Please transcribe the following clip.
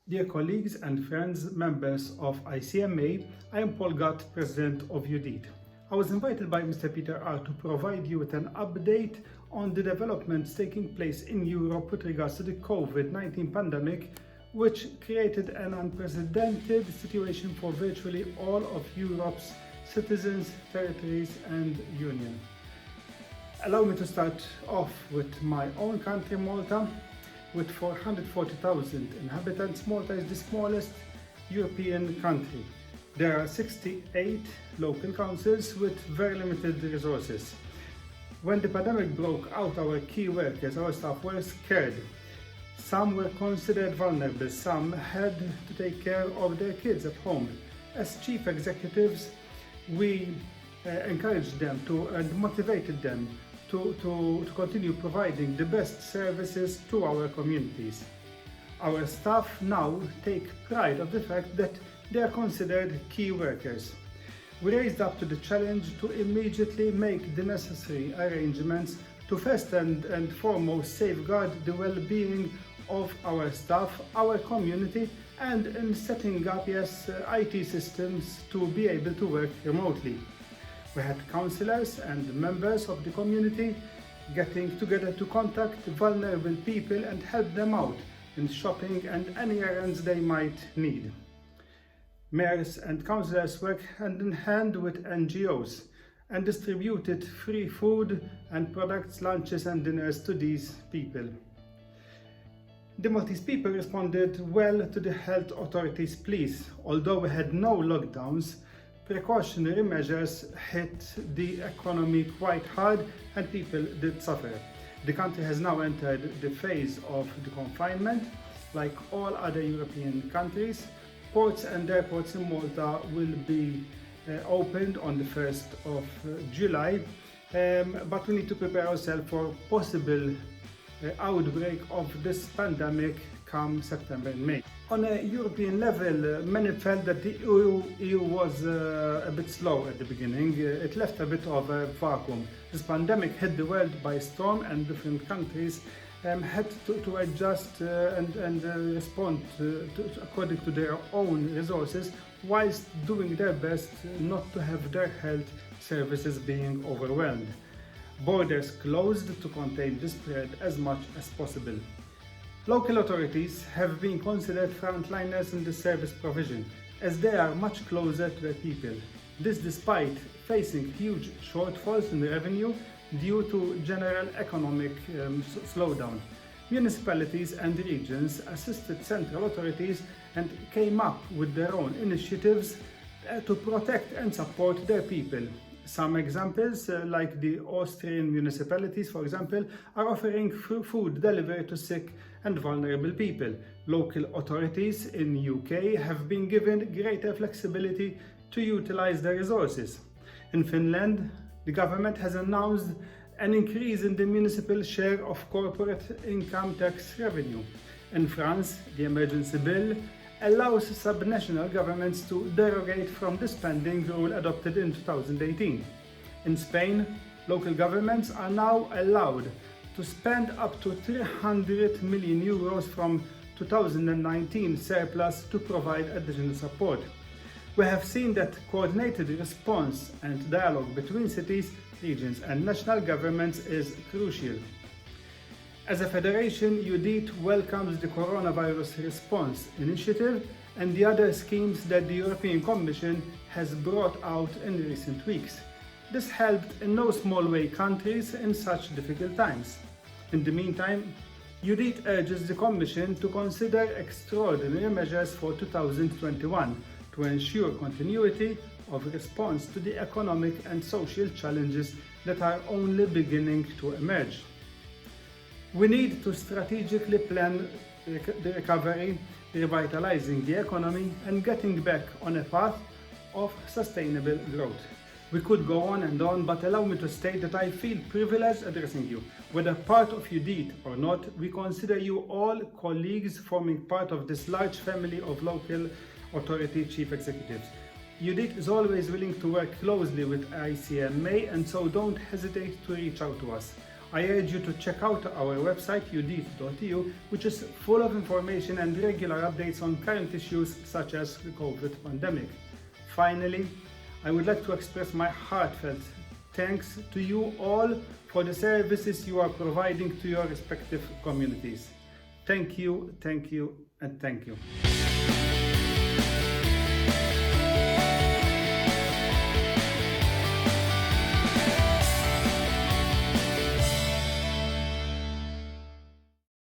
Dear colleagues and friends, members of ICMA, I am Paul Gatt, President of UDITE. I was invited by Mr. Peter R. to provide you with an update on the developments taking place in Europe with regards to the COVID-19 pandemic, which created an unprecedented situation for virtually all of Europe's citizens, territories and union. Allow me to start off with my own country, Malta. With 440,000 inhabitants, Malta is the smallest European country. There are 68 local councils with very limited resources. When the pandemic broke out, our key workers, our staff, were scared. Some were considered vulnerable, some had to take care of their kids at home. As chief executives, we encouraged them and motivated them to continue providing the best services to our communities. Our staff now take pride of the fact that they are considered key workers. We raised up to the challenge to immediately make the necessary arrangements to first and foremost safeguard the well-being of our staff, our community, and in setting up IT systems to be able to work remotely. We had councillors and members of the community getting together to contact vulnerable people and help them out in shopping and any errands they might need. Mayors and councillors worked hand in hand with NGOs and distributed free food and products, lunches and dinners to these people. The Maltese people responded well to the health authorities' pleas. Although we had no lockdowns, precautionary measures hit the economy quite hard and people did suffer. The country has now entered the phase of the confinement. Like all other European countries, ports and airports in Malta will be opened on the 1st of July, but we need to prepare ourselves for possible outbreak of this pandemic come September and May. On a European level, many felt that the EU was a bit slow at the beginning. It left a bit of a vacuum. This pandemic hit the world by storm and different countries had to adjust and respond according to their own resources, whilst doing their best not to have their health services being overwhelmed. Borders closed to contain the spread as much as possible. Local authorities have been considered frontliners in the service provision, as they are much closer to their people. This despite facing huge shortfalls in revenue due to general economic slowdown. Municipalities and regions assisted central authorities and came up with their own initiatives to protect and support their people. Some examples, like the Austrian municipalities, for example, are offering food delivery to sick and vulnerable people. Local authorities in UK have been given greater flexibility to utilize their resources. In Finland, the government has announced an increase in the municipal share of corporate income tax revenue. In France, the emergency bill allows subnational governments to derogate from the spending rule adopted in 2018. In Spain, local governments are now allowed to spend up to 300 million euros from 2019 surplus to provide additional support. We have seen that coordinated response and dialogue between cities, regions and national governments is crucial. As a federation, UDITE welcomes the coronavirus response initiative and the other schemes that the European Commission has brought out in recent weeks. This helped in no small way countries in such difficult times. In the meantime, UDITE urges the Commission to consider extraordinary measures for 2021 to ensure continuity of response to the economic and social challenges that are only beginning to emerge. We need to strategically plan the recovery, revitalizing the economy and getting back on a path of sustainable growth. We could go on and on, but allow me to state that I feel privileged addressing you. Whether part of UDITE or not, we consider you all colleagues forming part of this large family of local authority chief executives. UDITE is always willing to work closely with ICMA, and so don't hesitate to reach out to us. I urge you to check out our website udite.eu, which is full of information and regular updates on current issues such as the COVID pandemic. Finally, I would like to express my heartfelt thanks to you all for the services you are providing to your respective communities. Thank you, and thank you.